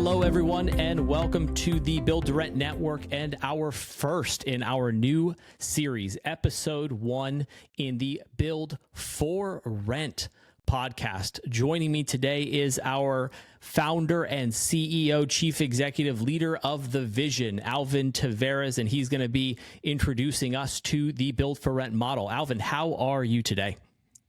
Hello, everyone, and welcome to the Build to Rent Network and our first in our new series, episode 1 in the Build for Rent podcast. Joining me today is our founder and CEO, chief executive leader of the vision, Alvin Taveras, and he's going to be introducing us to the Build for Rent model. Alvin, how are you today?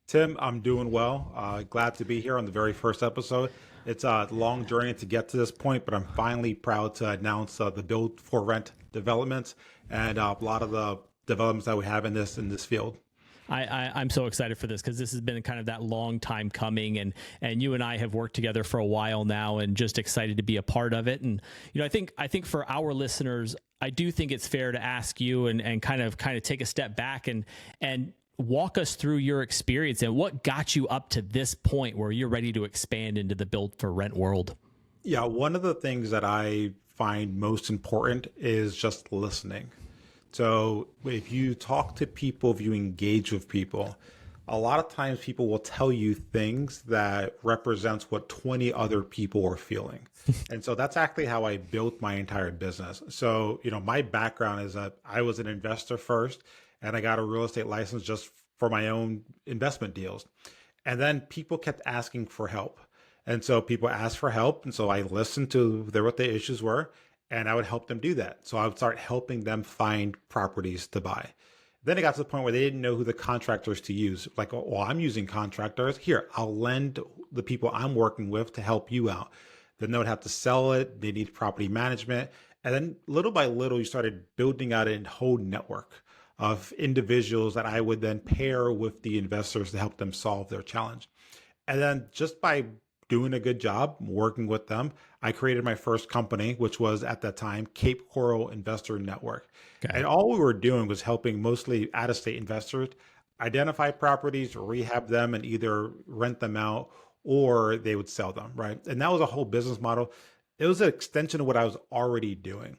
Tim, I'm doing well. Glad to be here on the very first episode. It's a long journey to get to this point, but I'm finally proud to announce the Build for Rent developments and a lot of the developments that we have in this field. I'm so excited for this because this has been kind of that long time coming, and you and I have worked together for a while now, and just excited to be a part of it. And I think for our listeners, I do think it's fair to ask you and kind of take a step back and walk us through your experience and what got you up to this point where you're ready to expand into the Build for Rent world. Yeah, one of the things that I find most important is just listening. So if you talk to people, if you engage with people, a lot of times people will tell you things that represents what 20 other people are feeling. And so that's actually how I built my entire business. So, my background is that I was an investor first, and I got a real estate license just for my own investment deals. And then people kept asking for help. And so people asked for help. And so I listened to what the issues were, and I would help them do that. So I would start helping them find properties to buy. Then it got to the point where they didn't know who the contractors to use. Like, well, I'm using contractors. Here, I'll lend the people I'm working with to help you out. Then they would have to sell it. They need property management. And then little by little, you started building out a whole network of individuals that I would then pair with the investors to help them solve their challenge. And then just by doing a good job working with them, I created my first company, which was at that time Cape Coral Investor Network. Okay. And all we were doing was helping mostly out-of-state investors identify properties, rehab them, and either rent them out or they would sell them, right? And that was a whole business model. It was an extension of what I was already doing.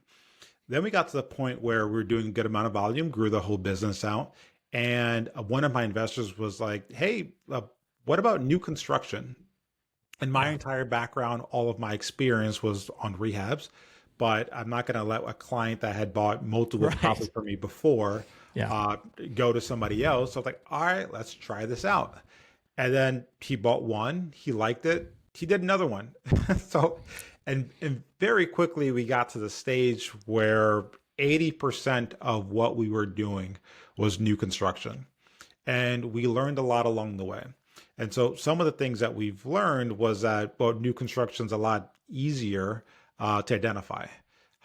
Then we got to the point where we were doing a good amount of volume, grew the whole business out. And one of my investors was like, hey, what about new construction? And my entire background, all of my experience was on rehabs, but I'm not going to let a client that had bought multiple properties from me before go to somebody else. So I was like, all right, let's try this out. And then he bought one, he liked it, he did another one. And very quickly, we got to the stage where 80% of what we were doing was new construction. And we learned a lot along the way. And so some of the things that we've learned was that, new construction is a lot easier to identify.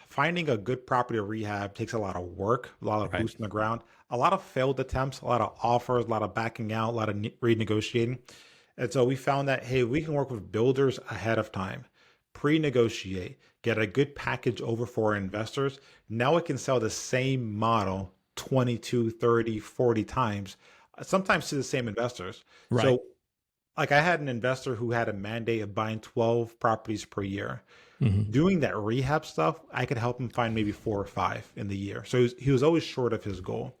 Finding a good property or rehab takes a lot of work, a lot of boots on the ground, a lot of failed attempts, a lot of offers, a lot of backing out, a lot of renegotiating. And so we found that, hey, we can work with builders ahead of time, pre-negotiate, get a good package over for our investors. Now we can sell the same model 22, 30, 40 times, sometimes to the same investors. Right. So like I had an investor who had a mandate of buying 12 properties per year. Mm-hmm. Doing that rehab stuff, I could help him find maybe 4 or 5 in the year. So he was always short of his goal.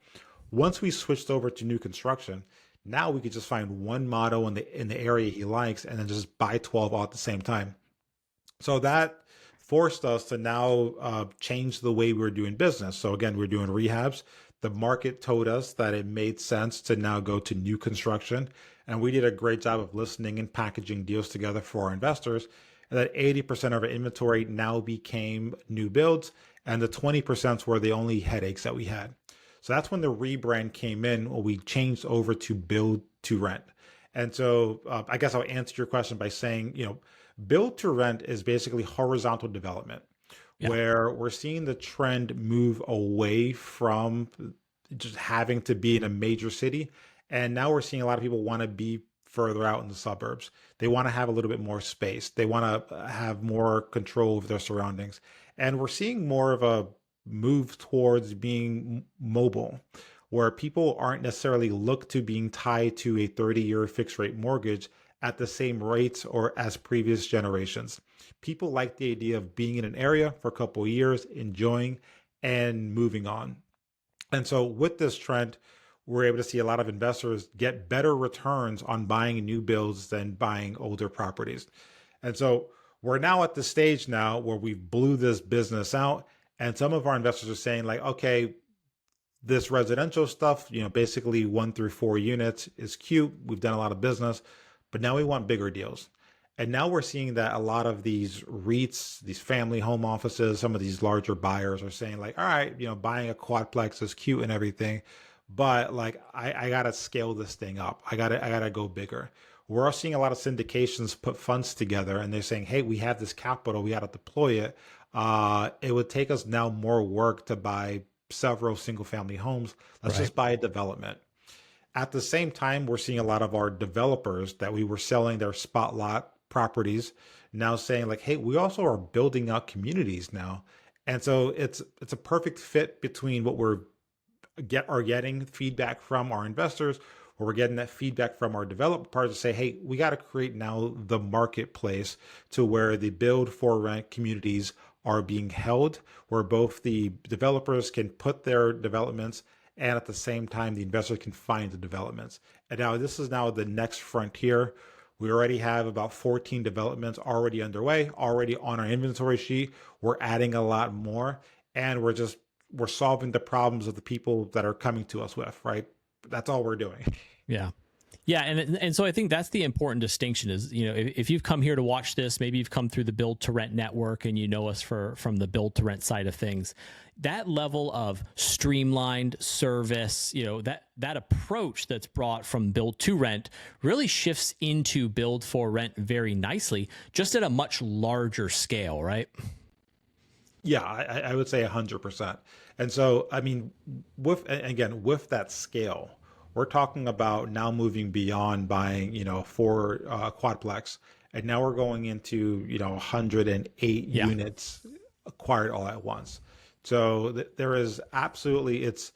Once we switched over to new construction, now we could just find one model in the area he likes and then just buy 12 all at the same time. So that forced us to now change the way we were doing business. So again, we're doing rehabs. The market told us that it made sense to now go to new construction. And we did a great job of listening and packaging deals together for our investors. And that 80% of our inventory now became new builds. And the 20% were the only headaches that we had. So that's when the rebrand came in, when we changed over to Build to Rent. And so I guess I'll answer your question by saying, Build to Rent is basically horizontal development, where we're seeing the trend move away from just having to be in a major city. And now we're seeing a lot of people want to be further out in the suburbs. They want to have a little bit more space. They want to have more control of their surroundings. And we're seeing more of a move towards being mobile, where people aren't necessarily looked to being tied to a 30-year fixed rate mortgage at the same rates or as previous generations. People like the idea of being in an area for a couple of years, enjoying and moving on. And so with this trend, we're able to see a lot of investors get better returns on buying new builds than buying older properties. And so we're now at the stage now where we've blew this business out, and some of our investors are saying like, okay, this residential stuff, basically 1 through 4 units is cute. We've done a lot of business, but now we want bigger deals. And now we're seeing that a lot of these REITs, these family home offices, some of these larger buyers are saying like, all right, buying a quadplex is cute and everything, but like I gotta scale this thing up. I gotta go bigger. We're also seeing a lot of syndications put funds together, and they're saying, hey, we have this capital, we gotta deploy it. It would take us now more work to buy several single family homes. Let's just buy a development. At the same time, we're seeing a lot of our developers that we were selling their spot lot properties now saying like, hey, we also are building out communities now. And so it's a perfect fit between what we're getting feedback from our investors, or we're getting that feedback from our developer partners to say, hey, we got to create now the marketplace to where the build for rent communities are being held, where both the developers can put their developments and at the same time the investor can find the developments. And now this is now the next frontier. We already have about 14 developments already underway, already on our inventory sheet. We're adding a lot more, and we're solving the problems of the people that are coming to us with, right? That's all we're doing. Yeah. Yeah. And so I think that's the important distinction is, if you've come here to watch this, maybe you've come through the Build to Rent network and you know us from the Build to Rent side of things, that level of streamlined service, that approach that's brought from Build to Rent really shifts into Build for Rent very nicely, just at a much larger scale, right? Yeah, I would say 100%. And so, I mean, with that scale, we're talking about now moving beyond buying, 4 quadplex, and now we're going into, 108 units acquired all at once. So there is absolutely, it's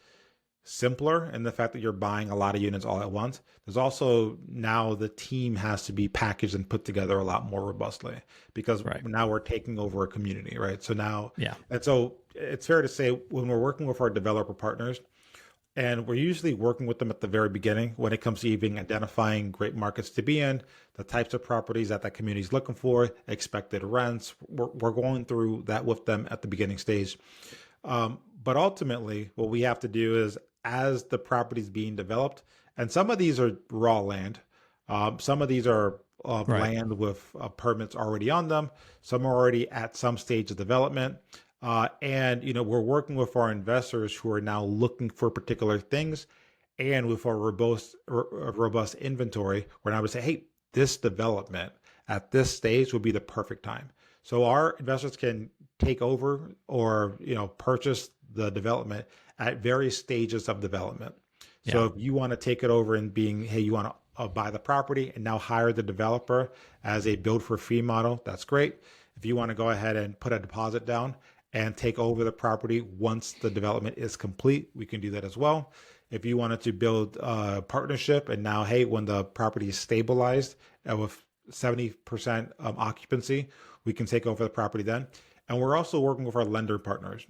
simpler in the fact that you're buying a lot of units all at once. There's also now the team has to be packaged and put together a lot more robustly because now we're taking over a community, right? So now, and so it's fair to say when we're working with our developer partners, and we're usually working with them at the very beginning when it comes to even identifying great markets to be in, the types of properties that community is looking for, expected rents. We're going through that with them at the beginning stage. But ultimately, what we have to do is as the property is being developed, and some of these are raw land, some of these are land with permits already on them, some are already at some stage of development. And we're working with our investors who are now looking for particular things, and with our robust inventory, we're now to say, hey, this development at this stage would be the perfect time. So our investors can take over or purchase the development at various stages of development. So if you want to take it over and hey, you want to buy the property and now hire the developer as a build for fee model, that's great. If you want to go ahead and put a deposit down and take over the property once the development is complete, we can do that as well. If you wanted to build a partnership and now, hey, when the property is stabilized with 70% occupancy, we can take over the property then. And we're also working with our lender partners.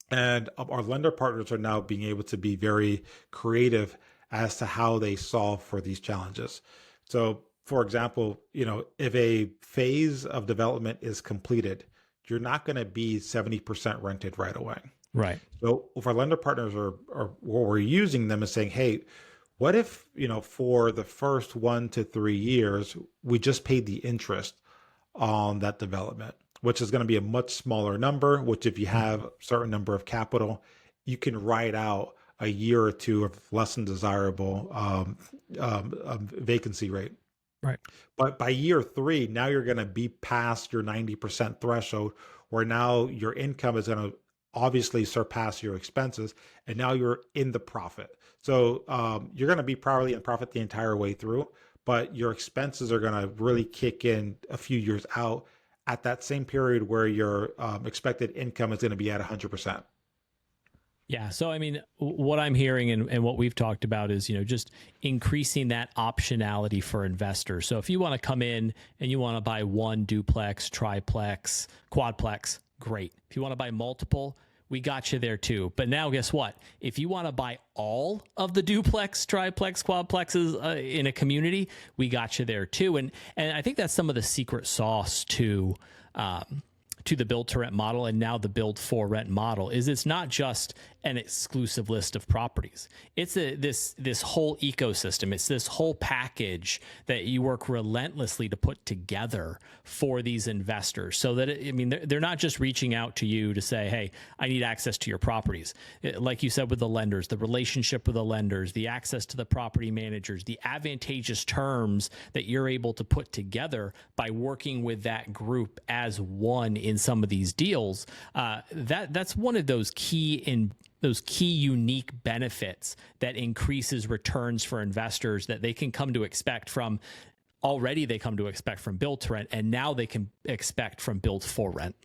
And our lender partners are now being able to be very creative as to how they solve for these challenges. So, for example, if a phase of development is completed, you're not going to be 70% rented right away. Right. So if our lender partners are what we're using them is saying, hey, what if, for the first 1 to 3 years, we just paid the interest on that development, which is going to be a much smaller number, which if you have a certain number of capital, you can ride out a year or two of less than desirable vacancy rate. Right. But by year 3, now you're going to be past your 90% threshold, where now your income is going to obviously surpass your expenses, and now you're in the profit. So you're going to be probably in profit the entire way through, but your expenses are going to really kick in a few years out at that same period where your expected income is going to be at 100%. Yeah. So, I mean, what I'm hearing and what we've talked about is, just increasing that optionality for investors. So if you want to come in and you want to buy one duplex, triplex, quadplex, great. If you want to buy multiple, we got you there too. But now guess what? If you want to buy all of the duplex, triplex, quadplexes in a community, we got you there too. And I think that's some of the secret sauce to the build to rent model, and now the build for rent model, is it's not just an exclusive list of properties. It's this whole ecosystem. It's this whole package that you work relentlessly to put together for these investors, so that they're not just reaching out to you to say, hey, I need access to your properties. Like you said, with the lenders, the relationship with the lenders, the access to the property managers, the advantageous terms that you're able to put together by working with that group as one in some of these deals. That's one of those key unique benefits that increases returns for investors that they can come to expect from build to rent, and now they can expect from build for rent.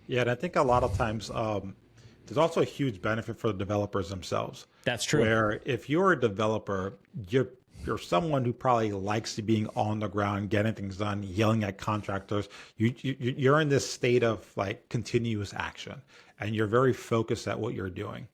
Yeah, and I think a lot of times there's also a huge benefit for the developers themselves. That's true. Where if you're a developer, you're someone who probably likes to being on the ground, getting things done, yelling at contractors. You're in this state of like continuous action, and you're very focused at what you're doing.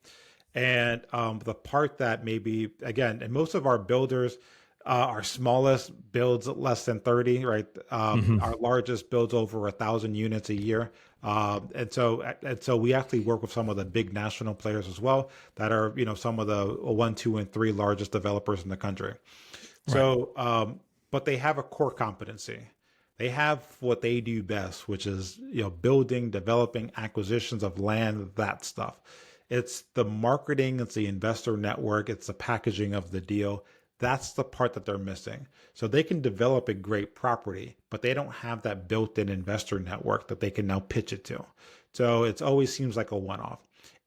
And the part that maybe, again, and most of our builders, our smallest builds less than 30, right? Our largest builds over 1,000 units a year. And so we actually work with some of the big national players as well that are, some of the 1, 2, and 3 largest developers in the country. So, but they have a core competency. They have what they do best, which is, building, developing, acquisitions of land, that stuff. It's the marketing, it's the investor network, it's the packaging of the deal. That's the part that they're missing. So they can develop a great property, but they don't have that built-in investor network that they can now pitch it to. So it always seems like a one-off.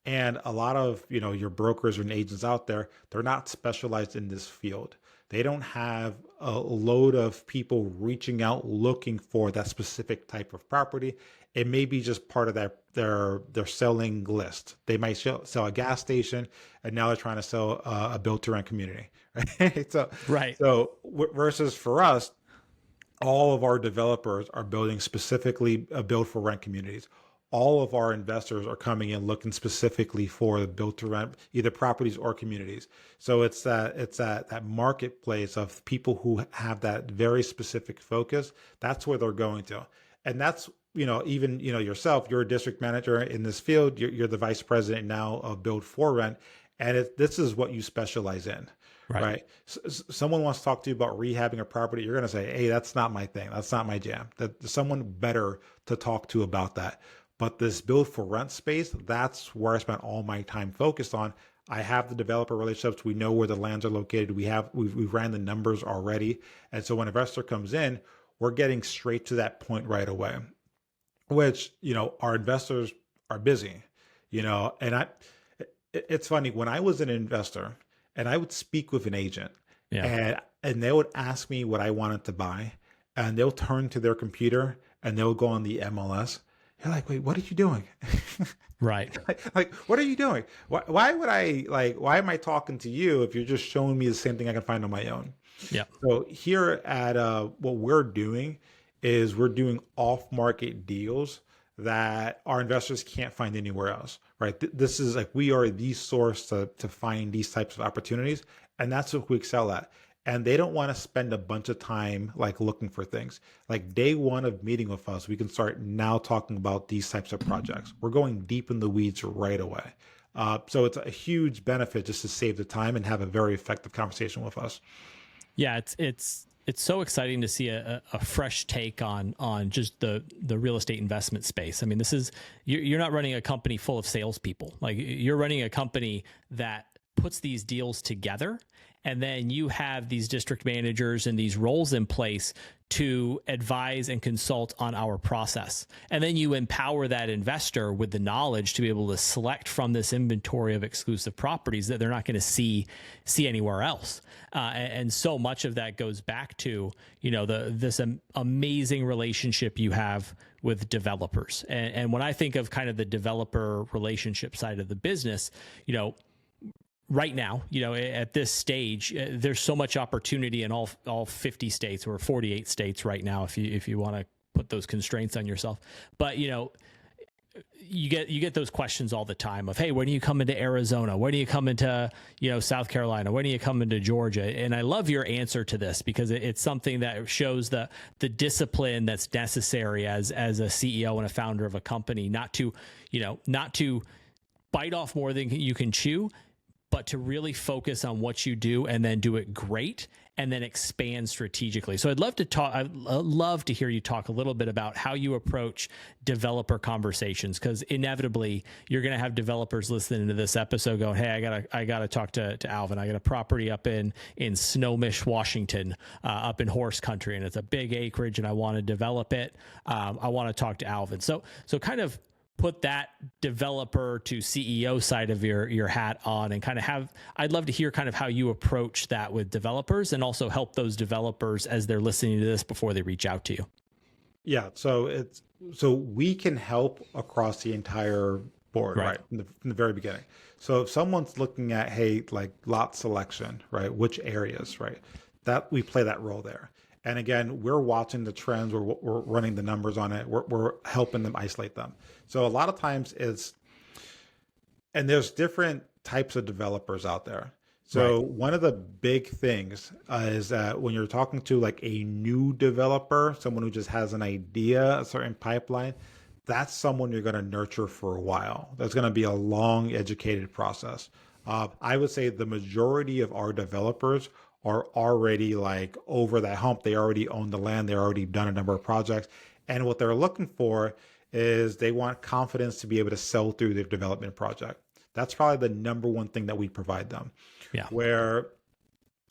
And a lot of, your brokers and agents out there, they're not specialized in this field. They don't have a load of people reaching out looking for that specific type of property. It may be just part of their selling list. They might sell a gas station, and now they're trying to sell a build-to-rent community. Right? So versus for us, all of our developers are building specifically build-for-rent communities. All of our investors are coming in looking specifically for the build-to-rent, either properties or communities. So it's that marketplace of people who have that very specific focus. That's where they're going to, and that's even yourself. You're a district manager in this field. You're the vice president now of build for rent, and this is what you specialize in. Right. Someone wants to talk to you about rehabbing a property. You're going to say, hey, that's not my thing. That's not my jam. There's someone better to talk to about that. But this build for rent space, that's where I spent all my time focused on. I have the developer relationships. We know where the lands are located. We've ran the numbers already. And so when an investor comes in, we're getting straight to that point right away, which, our investors are busy, and it's funny when I was an investor and I would speak with an agent and they would ask me what I wanted to buy, and they'll turn to their computer and they'll go on the MLS. You're like, wait, what are you doing? Right. like, what are you doing? Why am I talking to you if you're just showing me the same thing I can find on my own? Yeah. So here at what we're doing is we're doing off-market deals that our investors can't find anywhere else, right? This is like, we are the source to find these types of opportunities, and that's what we excel at. And they don't want to spend a bunch of time like looking for things. Like day one of meeting with us, we can start now talking about these types of projects. We're going deep in the weeds right away. So it's a huge benefit just to save the time and have a very effective conversation with us. Yeah, it's so exciting to see a fresh take on just the real estate investment space. I mean, you're not running a company full of salespeople. Like, you're running a company that puts these deals together, and then you have these district managers and these roles in place to advise and consult on our process. And then you empower that investor with the knowledge to be able to select from this inventory of exclusive properties that they're not going to see anywhere else. And so much of that goes back to, this amazing relationship you have with developers. And when I think of kind of the developer relationship side of the business, right now, at this stage, there's so much opportunity in all 50 states or 48 states right now, if you want to put those constraints on yourself. But, you get those questions all the time of, hey, when do you come into Arizona? When do you come into, South Carolina? When do you come into Georgia? And I love your answer to this because it's something that shows the discipline that's necessary as a CEO and a founder of a company, not to bite off more than you can chew, but to really focus on what you do and then do it great and then expand strategically. So I'd love to hear you talk a little bit about how you approach developer conversations, because inevitably you're going to have developers listening to this episode going, hey, I gotta talk to Alvin. I got a property up in Snohomish, Washington, up in horse country, and it's a big acreage and I want to develop it. I want to talk to Alvin. So kind of put that developer to CEO side of your hat on and kind of I'd love to hear kind of how you approach that with developers and also help those developers as they're listening to this before they reach out to you. Yeah. So we can help across the entire board, right? From the very beginning. So if someone's looking at, hey, like lot selection, right? Which areas, right? That we play that role there. And again, we're watching the trends, we're running the numbers on it, we're helping them isolate them. So a lot of times and there's different types of developers out there. So one of the big things is that when you're talking to like a new developer, someone who just has an idea, a certain pipeline, that's someone you're going to nurture for a while. That's going to be a long, educated process. I would say the majority of our developers are already like over that hump. They already own the land. They're already done a number of projects. And what they're looking for is they want confidence to be able to sell through their development project. That's probably the number one thing that we provide them. Yeah. Where,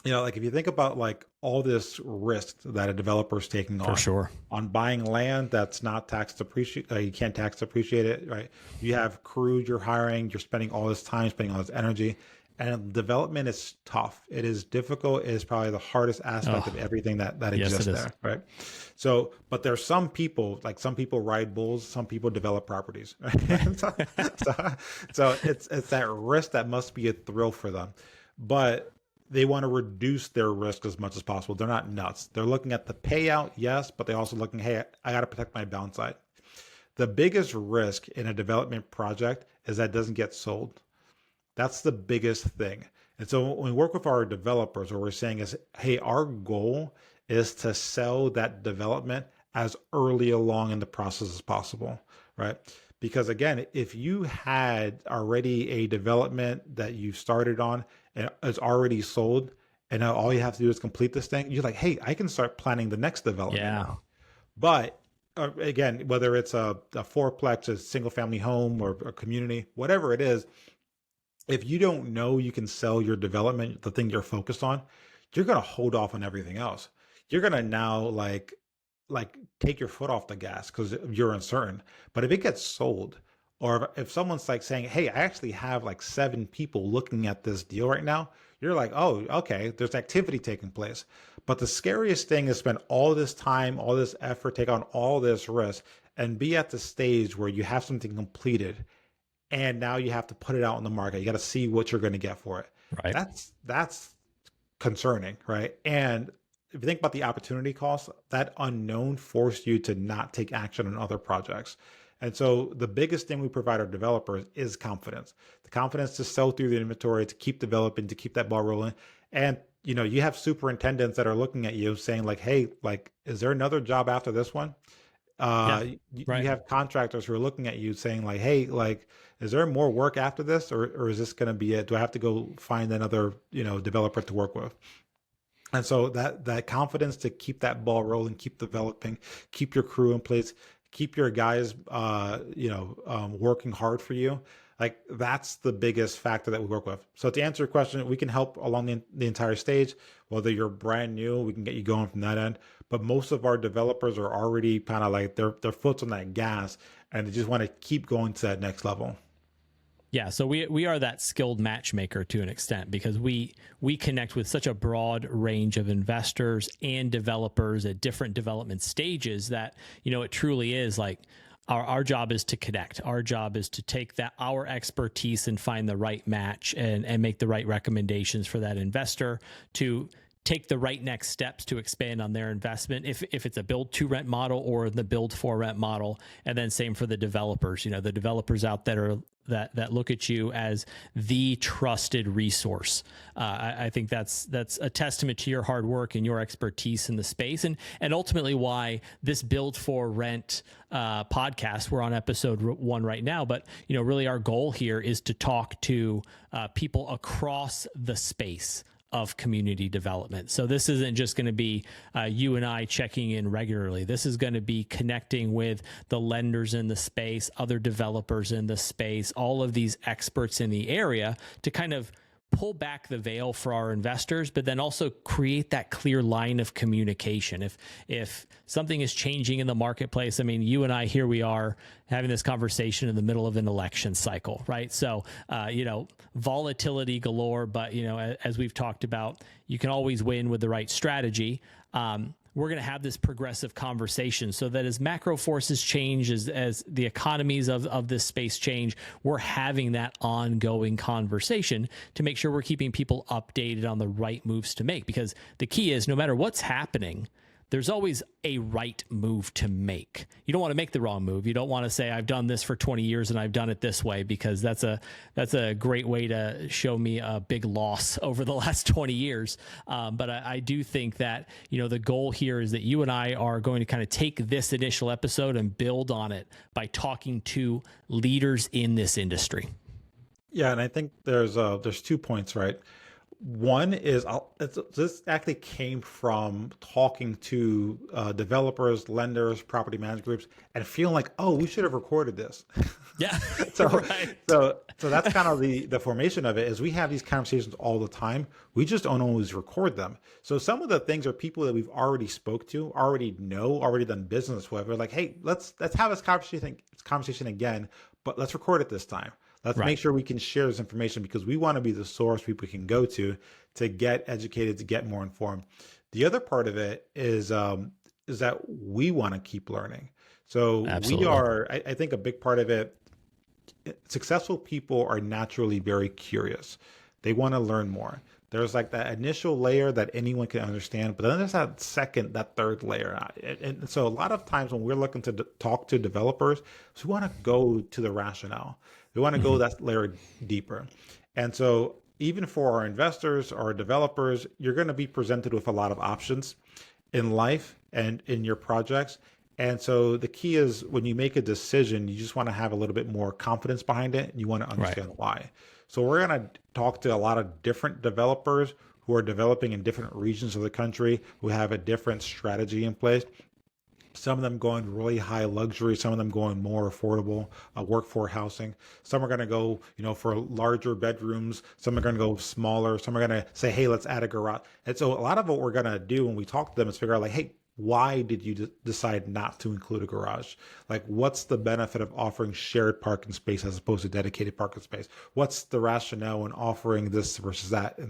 like if you think about like all this risk that a developer is taking on, for sure, on buying land that's not tax depreciate, you can't tax depreciate it, right? You have crews you're hiring, you're spending all this time, spending all this energy. And development is tough. It is difficult. It is probably the hardest aspect of everything that exists there, right? So, but there's some people ride bulls, some people develop properties, right? so it's that risk that must be a thrill for them. But they want to reduce their risk as much as possible. They're not nuts. They're looking at the payout, yes, but they're also looking, hey, I got to protect my downside. The biggest risk in a development project is that it doesn't get sold. That's the biggest thing. And so when we work with our developers, what we're saying is, hey, our goal is to sell that development as early along in the process as possible, right? Because again, if you had already a development that you started on and it's already sold, and now all you have to do is complete this thing, you're like, hey, I can start planning the next development now. But again, whether it's a fourplex, a single family home, or a community, whatever it is, if you don't know you can sell your development, the thing you're focused on, you're going to hold off on everything else. You're going to now like take your foot off the gas because you're uncertain. But if it gets sold, or if someone's like saying, hey, I actually have like 7 people looking at this deal right now, you're like, oh, okay, there's activity taking place. But the scariest thing is spend all this time, all this effort, take on all this risk, and be at the stage where you have something completed. And now you have to put it out on the market. You got to see what you're going to get for it. Right. That's concerning, right? And if you think about the opportunity cost, that unknown forced you to not take action on other projects. And so the biggest thing we provide our developers is confidence. The confidence to sell through the inventory, to keep developing, to keep that ball rolling. And you have superintendents that are looking at you saying like, hey, like, is there another job after this one? You have contractors who are looking at you saying like, hey, like, is there more work after this, or is this going to be it? Do I have to go find another, developer to work with? And so that confidence to keep that ball rolling, keep developing, keep your crew in place, keep your guys, working hard for you. Like that's the biggest factor that we work with. So to answer your question, we can help along the entire stage. Whether you're brand new, we can get you going from that end. But most of our developers are already kind of like their foot's on that gas, and they just want to keep going to that next level. Yeah, so we are that skilled matchmaker to an extent because we connect with such a broad range of investors and developers at different development stages that, it truly is like our job is to connect. Our job is to take our expertise and find the right match and make the right recommendations for that investor to take the right next steps to expand on their investment, if it's a build to rent model or the build for rent model. And then same for the developers, the developers out there that look at you as the trusted resource. I think that's a testament to your hard work and your expertise in the space, and ultimately why this build for rent podcast, we're on episode 1 right now, but really our goal here is to talk to people across the space of community development. So this isn't just going to be you and I checking in regularly. This is going to be connecting with the lenders in the space, other developers in the space, all of these experts in the area to kind of pull back the veil for our investors, but then also create that clear line of communication. If something is changing in the marketplace, I mean, you and I, here we are having this conversation in the middle of an election cycle, right? So, volatility galore, but, as we've talked about, you can always win with the right strategy. We're going to have this progressive conversation so that as macro forces change, as the economies of this space change, we're having that ongoing conversation to make sure we're keeping people updated on the right moves to make. Because the key is no matter what's happening, there's always a right move to make. You don't want to make the wrong move. You don't want to say, I've done this for 20 years and I've done it this way, because that's a great way to show me a big loss over the last 20 years. But I do think that, the goal here is that you and I are going to kind of take this initial episode and build on it by talking to leaders in this industry. Yeah, and I think there's 2 points, right? One is this actually came from talking to developers, lenders, property management groups, and feeling like, oh, we should have recorded this. Yeah. so, right. so that's kind of the formation of it. Is we have these conversations all the time. We just don't always record them. So some of the things are people that we've already spoke to, already know, already done business with. We're like, hey, let's have this conversation again, but let's record it this time. Let's make sure we can share this information, because we want to be the source people can go to get educated, to get more informed. The other part of it is that we want to keep learning. So Absolutely. I think a big part of it, successful people are naturally very curious. They want to learn more. There's like that initial layer that anyone can understand, but then there's that second, that third layer. And so a lot of times when we're looking to talk to developers, we want to go to the rationale. We want to go that layer deeper. And so even for our investors, our developers, you're going to be presented with a lot of options in life and in your projects. And so the key is when you make a decision, you just want to have a little bit more confidence behind it, and you want to understand why. So we're going to talk to a lot of different developers who are developing in different regions of the country, who have a different strategy in place. Some of them going really high luxury, some of them going more affordable workforce housing. Some are going to go, for larger bedrooms. Some are going to go smaller. Some are going to say, hey, let's add a garage. And so a lot of what we're going to do when we talk to them is figure out like, hey, why did you decide not to include a garage? Like, what's the benefit of offering shared parking space as opposed to dedicated parking space? What's the rationale in offering this versus that?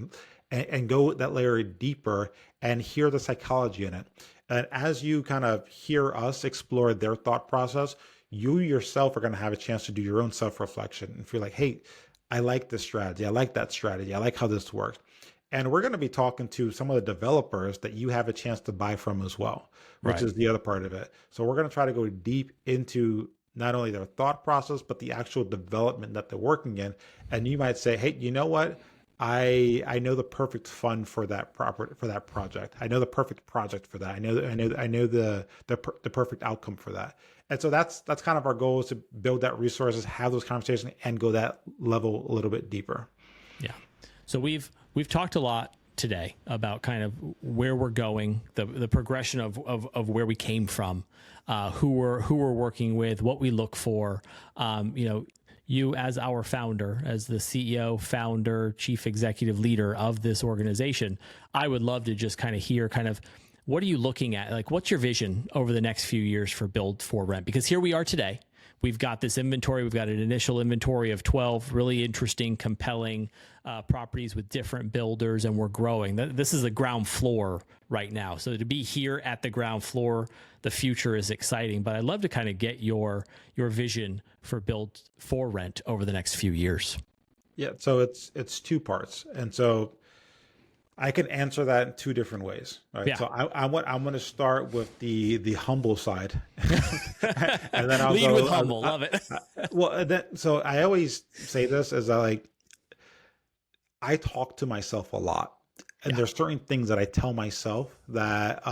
And go that layer deeper and hear the psychology in it. And as you kind of hear us explore their thought process, you yourself are going to have a chance to do your own self-reflection and feel like, hey, I like this strategy. I like that strategy. I like how this works. And we're going to be talking to some of the developers that you have a chance to buy from as well, which is the other part of it. So we're going to try to go deep into not only their thought process, but the actual development that they're working in. And you might say, hey, you know what? I know the perfect fund for that project. I know the perfect project for that. I know the perfect outcome for that. And so that's kind of our goal, is to build that resources, have those conversations, and go that level a little bit deeper. Yeah. So we've talked a lot today about kind of where we're going, the progression of where we came from, who we're working with, what we look for. You as our founder, as the CEO, founder, chief executive leader of this organization, I would love to just kind of hear what are you looking at? Like, what's your vision over the next few years for Build for Rent? Because here we are today. We've got this inventory. We've got an initial inventory of 12 really interesting, compelling properties with different builders, and we're growing. This is the ground floor right now. So to be here at the ground floor, the future is exciting. But I'd love to kind of get your vision for Build for Rent over the next few years. Yeah, so it's 2 parts. And so I can answer that in two different ways, right? Yeah. So I'm going to start with the humble side, and then I'll Lead with go. humble. Love it. Well, so I always say this as I talk to myself a lot, and Yeah. there's certain things that I tell myself that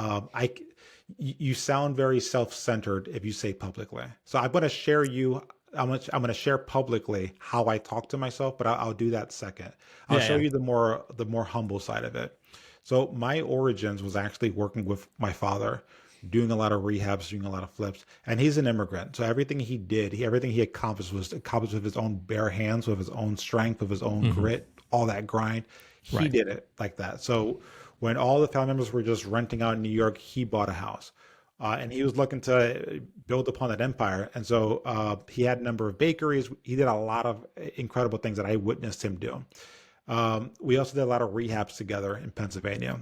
you sound very self-centered if you say publicly. So I'm going to share you. I'm going to share publicly how I talk to myself, but I'll do that second. I'll Yeah. show Yeah. you the more humble side of it. So my origins was actually working with my father, doing a lot of rehabs, doing a lot of flips, and he's an immigrant. So everything he did, everything he accomplished was accomplished with his own bare hands, with his own strength, with his own Hmm. grit, all that grind. He Right. did it like that. So when all the family members were just renting out in New York, he bought a house. And he was looking to build upon that empire. And so he had a number of bakeries. He did a lot of incredible things that I witnessed him do. We also did a lot of rehabs together in Pennsylvania.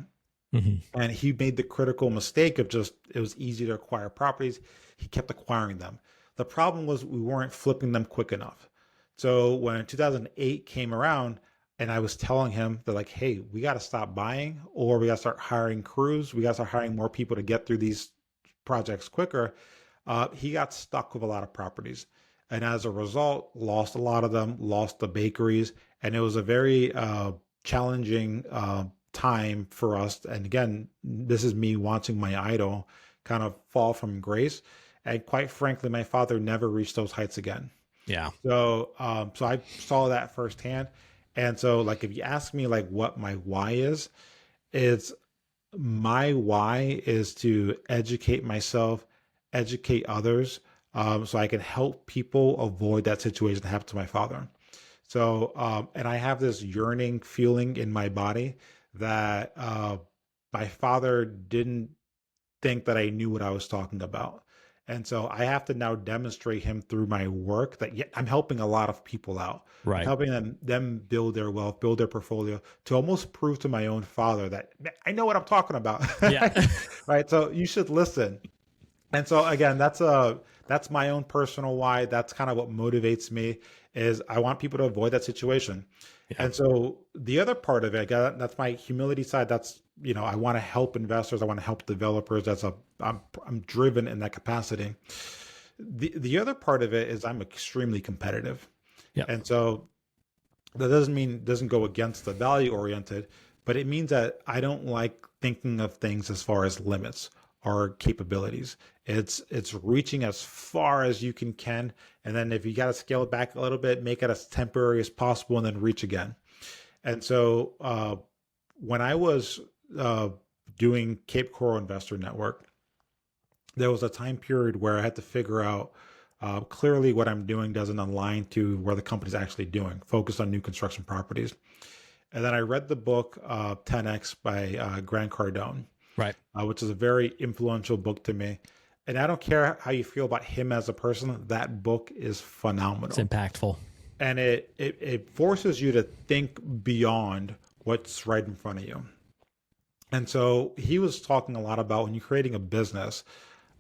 Hmm. And he made the critical mistake of just, it was easy to acquire properties. He kept acquiring them. The problem was we weren't flipping them quick enough. So when 2008 came around and I was telling him that like, hey, we got to stop buying or we got to start hiring crews. We got to start hiring more people to get through these projects quicker. He got stuck with a lot of properties. And as a result, lost a lot of them, lost the bakeries. And it was a very challenging time for us. And again, this is me watching my idol kind of fall from grace. And quite frankly, my father never reached those heights again. Yeah. So I saw that firsthand. And so like, if you ask me like what my why is, it's my why is to educate myself, educate others, so I can help people avoid that situation that happened to my father. So, and I have this yearning feeling in my body that my father didn't think that I knew what I was talking about. And so I have to now demonstrate him through my work that yeah, I'm helping a lot of people out. I'm Right. helping them build their wealth, build their portfolio to almost prove to my own father that "Man, I know what I'm talking about." Yeah. Right. So you should listen. And so again, that's my own personal why. That's kind of what motivates me is I want people to avoid that situation. Yeah. And so the other part of it, that's my humility side. That's, I want to help investors. I want to help developers. I'm driven in that capacity. The other part of it is I'm extremely competitive. Yeah. And so that doesn't mean it doesn't go against the value oriented, but it means that I don't like thinking of things as far as limits or capabilities. It's reaching as far as you can, and then if you got to scale it back a little bit, make it as temporary as possible, and then reach again. And so when I was doing Cape Coral Investor Network, there was a time period where I had to figure out clearly what I'm doing doesn't align to where the company's actually doing, focus on new construction properties. And then I read the book 10X by Grant Cardone, Right. which is a very influential book to me. And I don't care how you feel about him as a person, that book is It's phenomenal. impactful. And it forces you to think beyond what's right in front of you. And so he was talking a lot about when you're creating a business,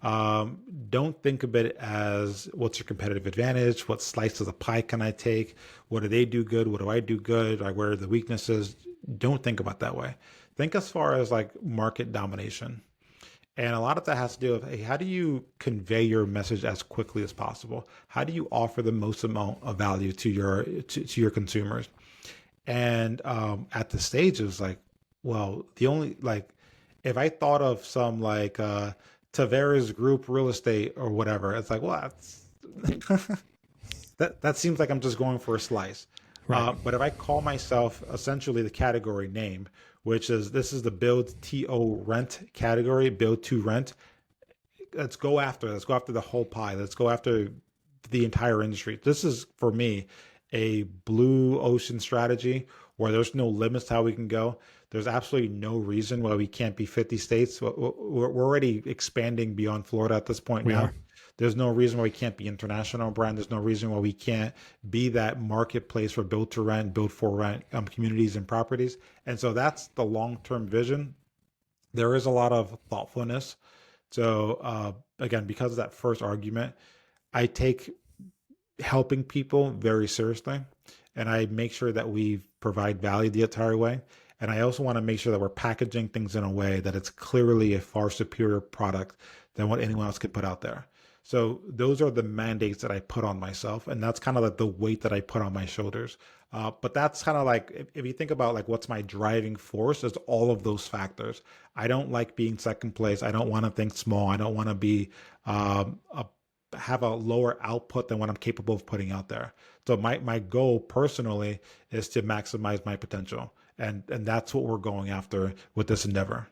don't think of it as what's your competitive advantage, what slice of the pie can I take, what do they do good, what do I do good, like where are the weaknesses. Don't think about that way. Think as far as like market domination. And a lot of that has to do with, hey, how do you convey your message as quickly as possible? How do you offer the most amount of value to your consumers? And at the stage, it was like, well, the only like, if I thought of some like Taveras Group real estate or whatever, it's like, well, that's, that seems like I'm just going for a slice. Right. But if I call myself essentially the category name, which is this is the build to rent category, build to rent. Let's go after. Let's go after the whole pie. Let's go after the entire industry. This is for me a blue ocean strategy where there's no limits to how we can go. There's absolutely no reason why we can't be 50 states. We're already expanding beyond Florida at this point We now. are. There's no reason why we can't be international brand. There's no reason why we can't be that marketplace for build to rent, build for rent communities and properties. And so that's the long-term vision. There is a lot of thoughtfulness. So again, because of that first argument, I take helping people very seriously, and I make sure that we provide value the entire way. And I also want to make sure that we're packaging things in a way that it's clearly a far superior product than what anyone else could put out there. So those are the mandates that I put on myself, and that's kind of like the weight that I put on my shoulders. But that's kind of like if you think about like what's my driving force, is all of those factors. I don't like being second place. I don't want to think small. I don't want to be have a lower output than what I'm capable of putting out there. So my goal personally is to maximize my potential, and that's what we're going after with this endeavor.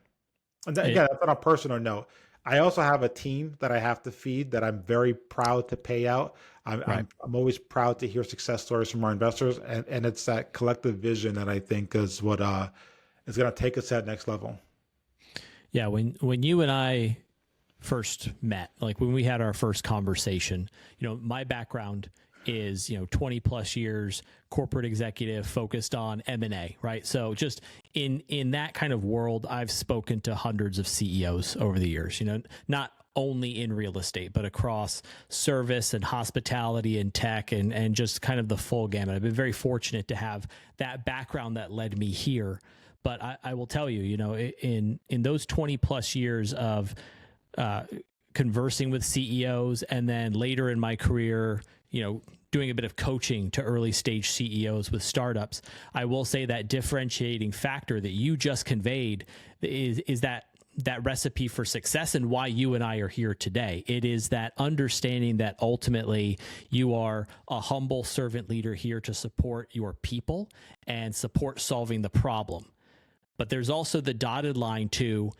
And again, that's on a personal note. I also have a team that I have to feed that I'm very proud to pay out. I'm always proud to hear success stories from our investors, and it's that collective vision that I think is what is going to take us to that next level. Yeah, when you and I first met, like when we had our first conversation, my background is 20 plus years corporate executive focused on M&A, right? So just in that kind of world, I've spoken to hundreds of CEOs over the years, not only in real estate, but across service and hospitality and tech and just kind of the full gamut. I've been very fortunate to have that background that led me here. But I will tell you, in those 20 plus years of conversing with CEOs, and then later in my career, doing a bit of coaching to early stage CEOs with startups, I will say that differentiating factor that you just conveyed is that recipe for success and why you and I are here today. It is that understanding that ultimately you are a humble servant leader here to support your people and support solving the problem. But there's also the dotted line to ...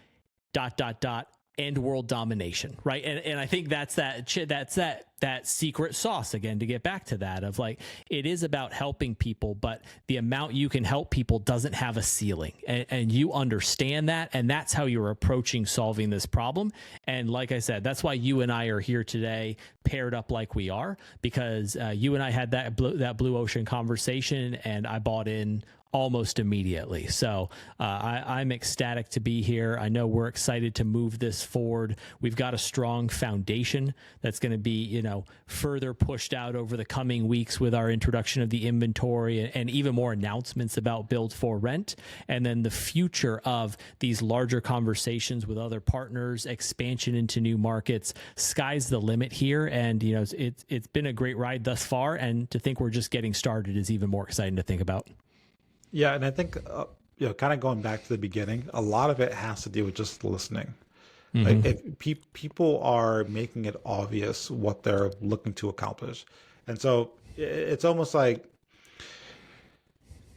and world domination, right? And I think that's that secret sauce, again, to get back to that, of like, it is about helping people, but the amount you can help people doesn't have a ceiling, and you understand that, and that's how you're approaching solving this problem. And like I said, that's why you and I are here today, paired up like we are, because you and I had that blue ocean conversation, and I bought in almost immediately. So I'm ecstatic to be here. I know we're excited to move this forward. We've got a strong foundation that's going to be, further pushed out over the coming weeks with our introduction of the inventory and even more announcements about Build for Rent. And then the future of these larger conversations with other partners, expansion into new markets, sky's the limit here. And, it's been a great ride thus far. And to think we're just getting started is even more exciting to think about. Yeah, and I think, kind of going back to the beginning, a lot of it has to do with just listening. Mm-hmm. Like if people are making it obvious what they're looking to accomplish. And so it's almost like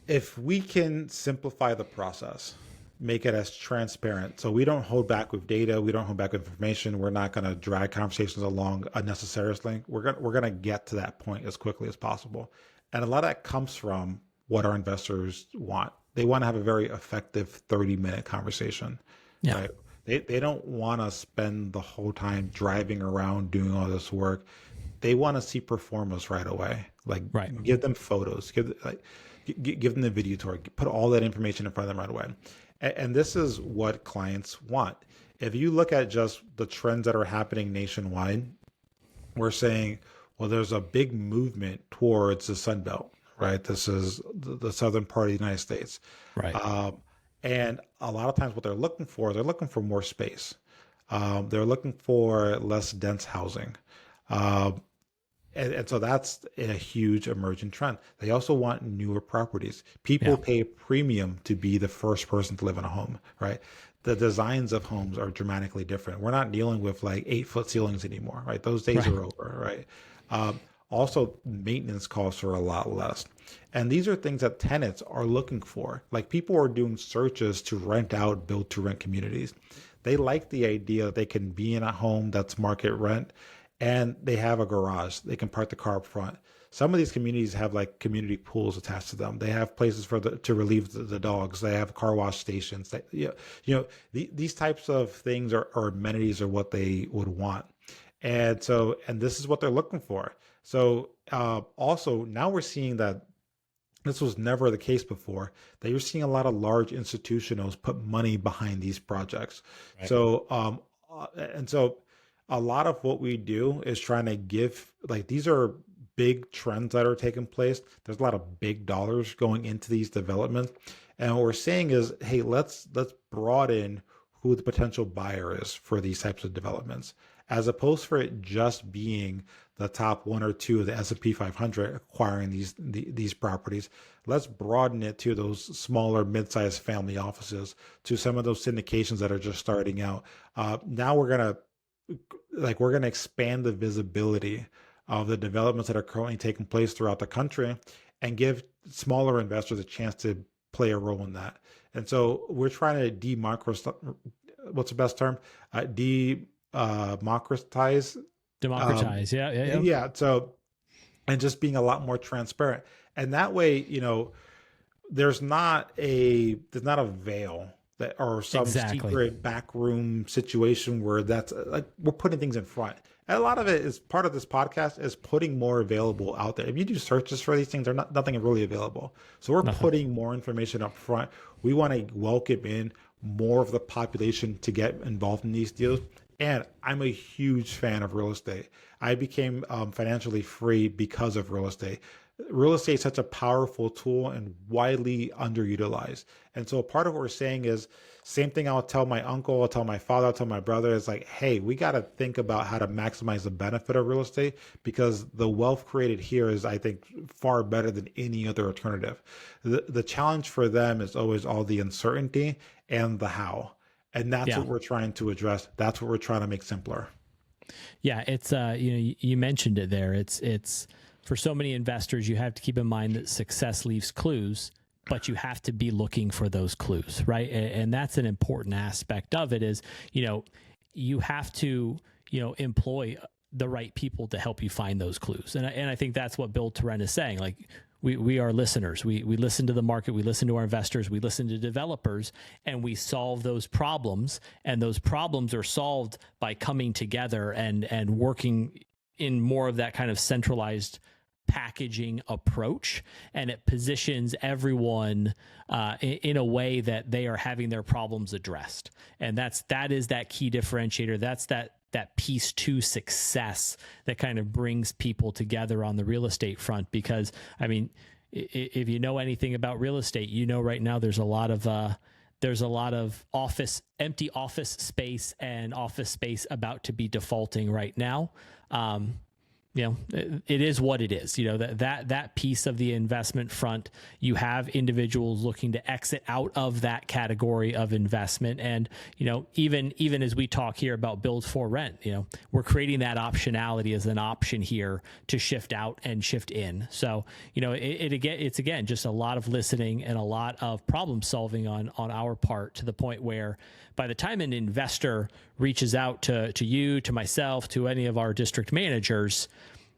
if we can simplify the process, make it as transparent, so we don't hold back with data, we don't hold back with information, we're not going to drag conversations along unnecessarily. We're going to get to that point as quickly as possible. And a lot of that comes from what our investors want. They want to have a very effective 30-minute conversation. Yeah. Right? They don't want to spend the whole time driving around doing all this work. They want to see performance right away. Like, give them photos, give them the video tour, put all that information in front of them right away. And this is what clients want. If you look at just the trends that are happening nationwide, we're saying, well, there's a big movement towards the Sun Belt. Right. This is the southern part of the United States. Right. And a lot of times what they're looking for more space. They're looking for less dense housing. And so that's a huge emerging trend. They also want newer properties. People pay a premium to be the first person to live in a home. Right. The designs of homes are dramatically different. We're not dealing with like 8-foot ceilings anymore. Right. Those days are over. Right. Also, maintenance costs are a lot less. And these are things that tenants are looking for. Like, people are doing searches to rent out build to rent communities. They like the idea that they can be in a home that's market rent and they have a garage. They can park the car up front. Some of these communities have like community pools attached to them. They have places to relieve the dogs. They have car wash stations. These types of things or amenities are what they would want. And this is what they're looking for. So also now we're seeing that this was never the case before, that you're seeing a lot of large institutionals put money behind these projects. Right. So a lot of what we do is trying to give, like, these are big trends that are taking place. There's a lot of big dollars going into these developments. And what we're saying is, hey, let's broaden who the potential buyer is for these types of developments, as opposed for it just being the top one or two of the S&P 500 acquiring these properties. Let's broaden it to those smaller, mid-sized family offices, to some of those syndications that are just starting out. Now we're gonna expand the visibility of the developments that are currently taking place throughout the country, and give smaller investors a chance to play a role in that. And so we're trying to what's the best term? Democratize. Democratize. Yeah. Yeah. So, and just being a lot more transparent. And that way, there's not a veil that, or some secret backroom situation where that's like, we're putting things in front. And a lot of it is part of this podcast is putting more available out there. If you do searches for these things, they're nothing really available. So we're putting more information up front. We want to welcome in more of the population to get involved in these deals. And I'm a huge fan of real estate. I became financially free because of real estate. Real estate is such a powerful tool and widely underutilized. And so part of what we're saying is, same thing I'll tell my uncle, I'll tell my father, I'll tell my brother, is like, hey, we got to think about how to maximize the benefit of real estate, because the wealth created here is, I think, far better than any other alternative. The challenge for them is always all the uncertainty and the how. And that's what we're trying to address. That's what we're trying to make simpler. Yeah, it's you mentioned it there. It's for so many investors, you have to keep in mind that success leaves clues, but you have to be looking for those clues, right? And that's an important aspect of it. Is you have to employ the right people to help you find those clues. And I think that's what Build to Rent is saying. Like, we are listeners. We listen to the market. We listen to our investors. We listen to developers, and we solve those problems. And those problems are solved by coming together and working in more of that kind of centralized packaging approach. And it positions everyone in a way that they are having their problems addressed. And that is that key differentiator. That's that piece to success that kind of brings people together on the real estate front. Because I mean, if you know anything about real estate, right now there's a lot of empty office space and office space about to be defaulting right now. It is what it is. That piece of the investment front, you have individuals looking to exit out of that category of investment. And, even as we talk here about Build for Rent, we're creating that optionality as an option here to shift out and shift in. So, it's again, just a lot of listening and a lot of problem solving on our part, to the point where by the time an investor reaches out to you, to myself, to any of our district managers,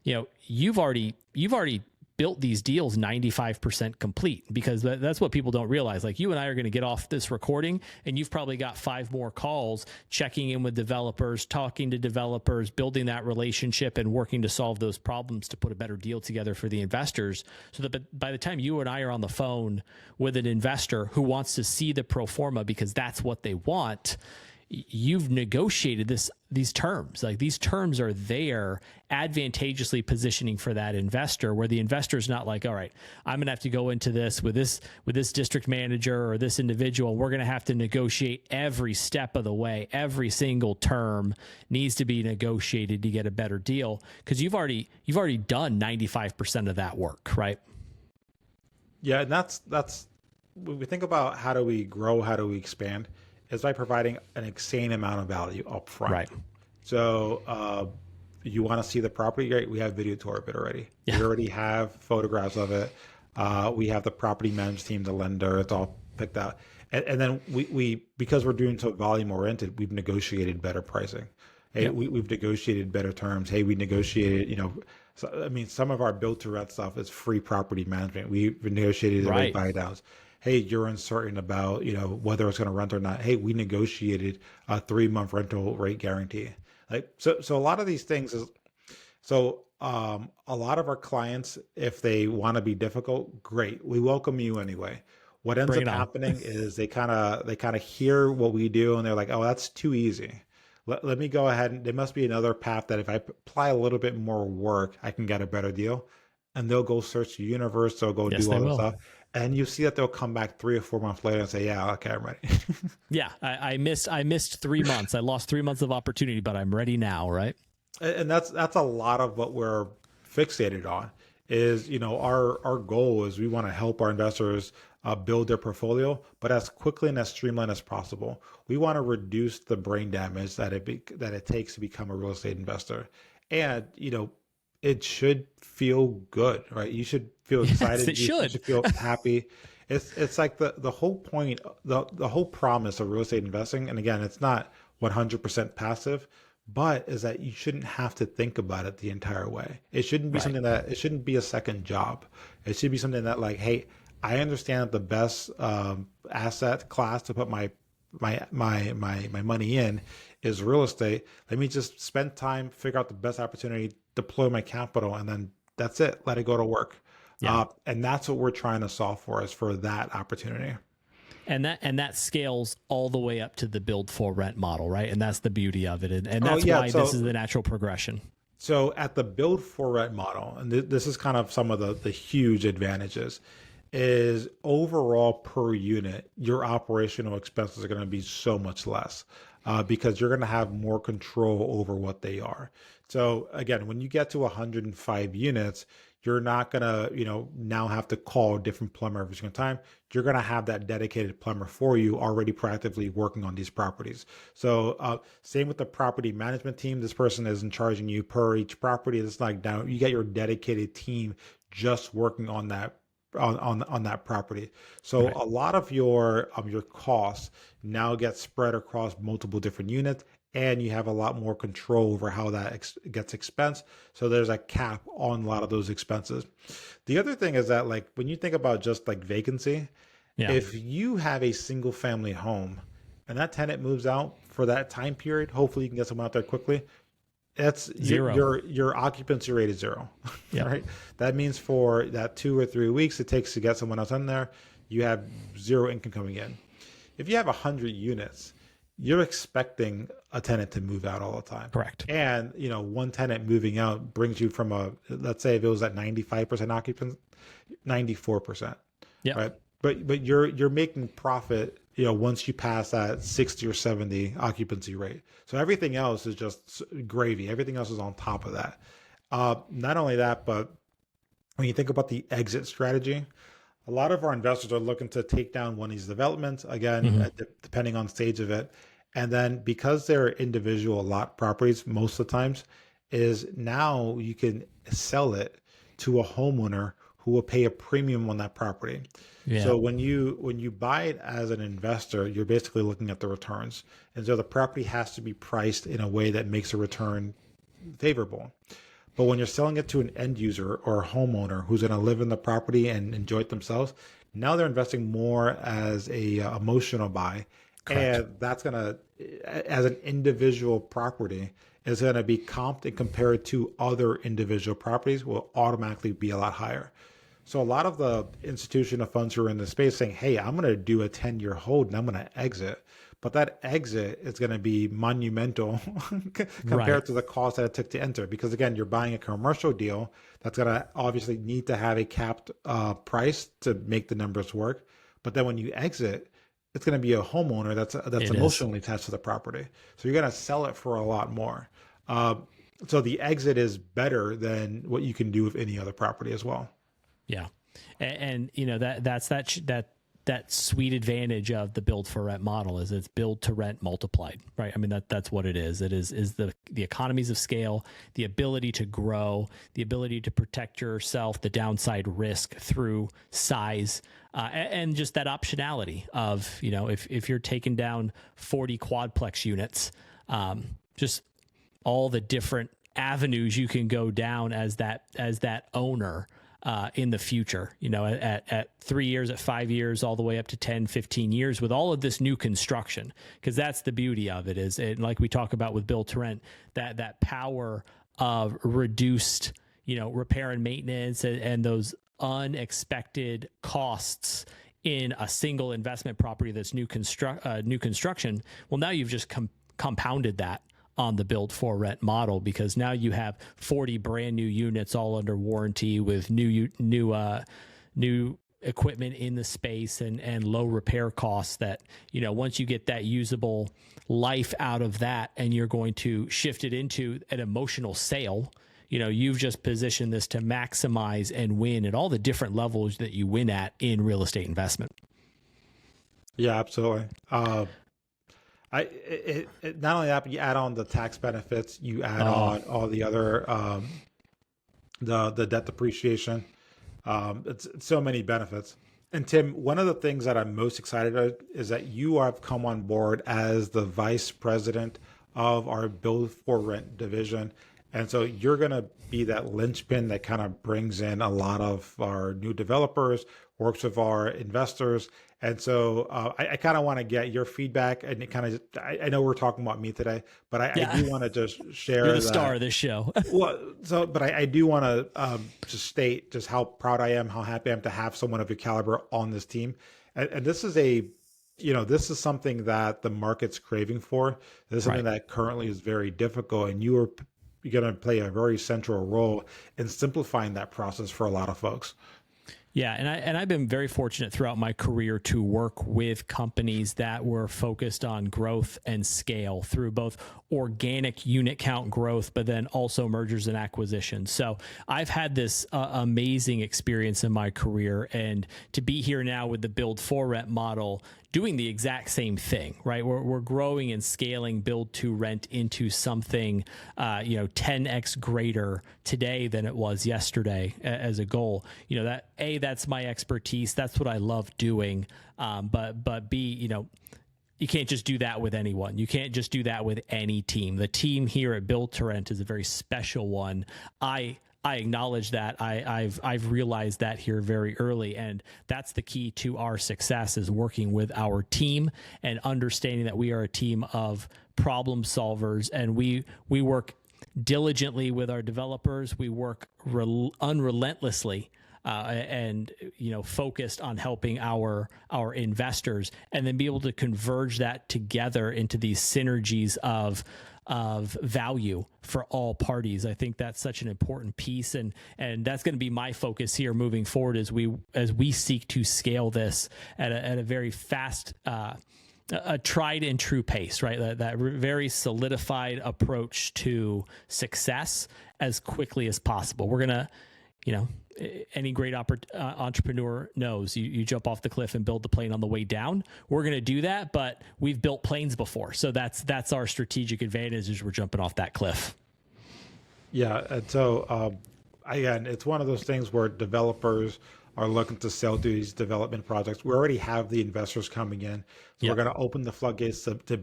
you've already built these deals 95% complete, because that's what people don't realize. Like, you and I are going to get off this recording, and you've probably got 5 more calls, checking in with developers, talking to developers, building that relationship, and working to solve those problems to put a better deal together for the investors. So that by the time you and I are on the phone with an investor who wants to see the pro forma because that's what they want, you've negotiated these terms. Like, these terms are there advantageously positioning for that investor, where the investor's not like, all right, I'm going to have to go into this with this district manager or this individual. We're going to have to negotiate every step of the way. Every single term needs to be negotiated to get a better deal, because you've already done 95% of that work, right? Yeah, and that's when we think about how do we grow, how do we expand, is by providing an insane amount of value up front. Right. So you want to see the property? Great. We have video tour of it already. Yeah. We already have photographs of it. We have the property management team, the lender. It's all picked out. And then we because we're doing so volume oriented, we've negotiated better pricing. Hey, yeah. We've negotiated better terms. Hey, we negotiated, some of our build to rent stuff is free property management. We've negotiated the rate buy downs. Hey, you're uncertain about, whether it's going to rent or not. Hey, we negotiated a 3-month rental rate guarantee. Like, so a lot of these things is, a lot of our clients, if they want to be difficult, great. We welcome you anyway. What ends up happening is they kind of hear what we do and they're like, oh, that's too easy. Let me go ahead, and there must be another path that if I apply a little bit more work, I can get a better deal. and they'll go search the universe, they'll go Yes, do they all this will. stuff. And you see that they'll come back 3 or 4 months later and say, yeah, okay, I'm ready. Yeah, I missed 3 months. I lost 3 months of opportunity, but I'm ready now, right? And that's a lot of what we're fixated on is, our goal is we want to help our investors build their portfolio, but as quickly and as streamlined as possible. We want to reduce the brain damage that it takes to become a real estate investor. And, it should feel good, right? You should feel Yes, excited. it You should. should feel happy. It's like the whole point, the whole promise of real estate investing. And again, it's not 100% passive, but is that you shouldn't have to think about it the entire way. It shouldn't be Right. something that it shouldn't be a second job. It should be something that like, hey, I understand that the best asset class to put my money in is real estate. Let me just spend time, figure out the best opportunity, deploy my capital, and then that's it. Let it go to work. Yeah. And that's what we're trying to solve for, is for that opportunity. And that scales all the way up to the build for rent model, right? And that's the beauty of it. And Oh that's yeah. why this is the natural progression. So at the build for rent model, and this is kind of some of the huge advantages, is overall per unit, your operational expenses are going to be so much less because you're going to have more control over what they are. So again, when you get to 105 units, you're not going to, now have to call a different plumber every single time. You're going to have that dedicated plumber for you already proactively working on these properties. So same with the property management team. This person isn't charging you per each property. It's like down, you get your dedicated team just working on that on that property. So Right. a lot of your costs now get spread across multiple different units, and you have a lot more control over how that gets expensed. So there's a cap on a lot of those expenses. The other thing is that, like, when you think about just like vacancy, Yeah. if you have a single family home and that tenant moves out for that time period, hopefully you can get someone out there quickly. That's Zero. your occupancy rate is zero, Yep. right? That means for that 2 or 3 weeks it takes to get someone else in there, you have zero income coming in. If you have 100 units, you're expecting a tenant to move out all the time. Correct. And, one tenant moving out brings you from let's say if it was at 95% occupancy, 94%, Yep. right? But you're making profit, once you pass that 60 or 70 occupancy rate. So everything else is just gravy. Everything else is on top of that. Not only that, but when you think about the exit strategy, a lot of our investors are looking to take down one of these developments, again, depending on the stage of it. And then because they're individual lot properties, most of the times, is now you can sell it to a homeowner who will pay a premium on that property. Yeah. So when you buy it as an investor, you're basically looking at the returns. And so the property has to be priced in a way that makes a return favorable. But when you're selling it to an end user or a homeowner who's going to live in the property and enjoy it themselves, now they're investing more as a emotional buy. Correct. And that's going to, as an individual property, is going to be comped and compared to other individual properties will automatically be a lot higher. So a lot of the institutional funds who are in the space saying, hey, I'm going to do a 10-year hold and I'm going to exit. But that exit is going to be monumental compared to the cost that it took to enter. Because again, you're buying a commercial deal that's going to obviously need to have a capped price to make the numbers work. But then when you exit, it's going to be a homeowner that's emotionally attached to the property. So you're going to sell it for a lot more. So the exit is better than what you can do with any other property as well. Yeah. And that's that sweet advantage of the build for rent model is it's build to rent multiplied, right? I mean, that's what it is. It is the economies of scale, the ability to grow, the ability to protect yourself, the downside risk through size, and just that optionality of, if you're taking down 40 quadplex units, just all the different avenues you can go down as that owner in the future, at 3 years, at 5 years, all the way up to 10, 15 years with all of this new construction. Because that's the beauty of it is, like we talk about with build to rent, that power of reduced, repair and maintenance and those unexpected costs in a single investment property that's new construction. Well, now you've just compounded that on the build for rent model, because now you have 40 brand new units all under warranty with new equipment in the space and low repair costs that, once you get that usable life out of that and you're going to shift it into an emotional sale, you've just positioned this to maximize and win at all the different levels that you win at in real estate investment. Yeah, absolutely. Not only that, but you add on the tax benefits, you add on all the other, the debt depreciation. It's so many benefits. And Tim, one of the things that I'm most excited about is that you have come on board as the vice president of our Build for Rent division. And so you're going to be that linchpin that kind of brings in a lot of our new developers, works with our investors. And so I kind of want to get your feedback, and it kind of, I know we're talking about me today, but I do want to just share You're the star of this show. But I do want to just state just how proud I am, how happy I am to have someone of your caliber on this team. And this is this is something that the market's craving for. This is something that currently is very difficult, and you're going to play a very central role in simplifying that process for a lot of folks. Yeah, and I've been very fortunate throughout my career to work with companies that were focused on growth and scale through both organic unit count growth, but then also mergers and acquisitions. So I've had this amazing experience in my career, and to be here now with the Build for Rent model, doing the exact same thing, right? We're growing and scaling build to rent into something, 10x greater today than it was yesterday as a goal. That's my expertise. That's what I love doing. But B, you can't just do that with anyone. You can't just do that with any team. The team here at Build to Rent is a very special one. I acknowledge that. I've realized that here very early, and that's the key to our success, is working with our team and understanding that we are a team of problem solvers, and we work diligently with our developers. We work unrelentlessly and focused on helping our investors, and then be able to converge that together into these synergies of value for all parties. I think that's such an important piece, and that's going to be my focus here moving forward as we seek to scale this at a very fast, a tried and true pace, right? That very solidified approach to success as quickly as possible. We're gonna, any great entrepreneur knows you jump off the cliff and build the plane on the way down. We're going to do that, but we've built planes before. So that's our strategic advantage, is we're jumping off that cliff. Yeah. And so, again, it's one of those things where developers are looking to sell these development projects. We already have the investors coming in. So we're going to open the floodgates to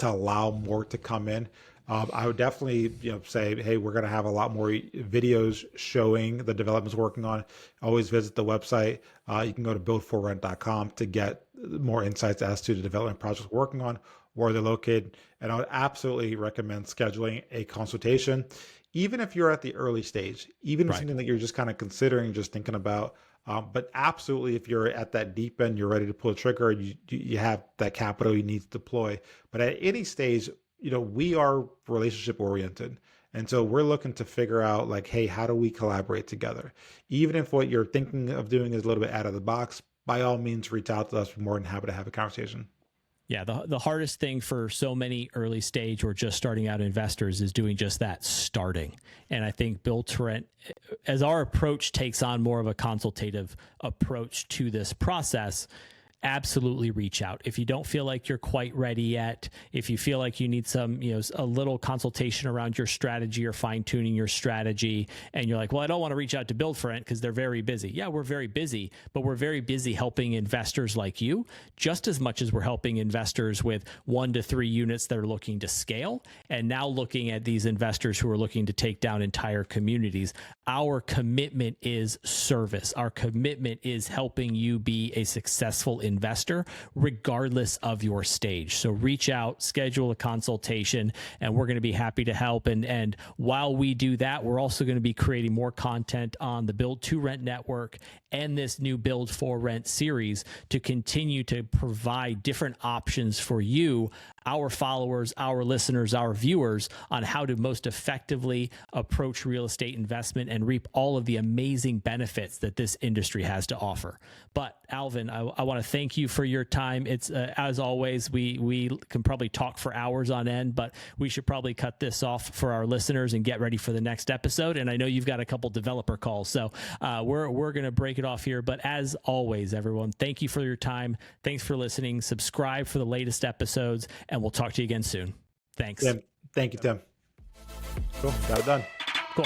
allow more to come in. I would definitely, say, hey, we're going to have a lot more videos showing the developments we're working on. Always visit the website. You can go to buildforrent.com to get more insights as to the development projects we're working on, where they're located. And I would absolutely recommend scheduling a consultation, even if you're at the early stage, even if something that you're just kind of considering, just thinking about. But absolutely, if you're at that deep end, you're ready to pull a trigger, you have that capital you need to deploy. But at any stage, we are relationship oriented. And so we're looking to figure out, like, hey, how do we collaborate together? Even if what you're thinking of doing is a little bit out of the box, by all means, reach out to us. We're more than happy to have a conversation. Yeah, the hardest thing for so many early stage or just starting out investors is doing just that, starting. And I think Build to Rent, as our approach takes on more of a consultative approach to this process, absolutely reach out. If you don't feel like you're quite ready yet, if you feel like you need some, a little consultation around your strategy or fine tuning your strategy, and you're like, well, I don't want to reach out to Build for Rent because they're very busy. Yeah, we're very busy, but we're very busy helping investors like you just as much as we're helping investors with 1 to 3 units that are looking to scale, and now looking at these investors who are looking to take down entire communities. Our commitment is service. Our commitment is helping you be a successful investor, regardless of your stage. So reach out, schedule a consultation, and we're going to be happy to help. And while we do that, we're also going to be creating more content on the Build to Rent network and this new Build for Rent series to continue to provide different options for you our followers, our listeners, our viewers on how to most effectively approach real estate investment and reap all of the amazing benefits that this industry has to offer. But Alvin, I want to thank you for your time. It's as always, we can probably talk for hours on end, but we should probably cut this off for our listeners and get ready for the next episode. And I know you've got a couple developer calls, so we're going to break it off here. But as always, everyone, thank you for your time. Thanks for listening. Subscribe for the latest episodes, and we'll talk to you again soon. Thanks. Tim, thank you, Tim. Cool. Got it done. Cool.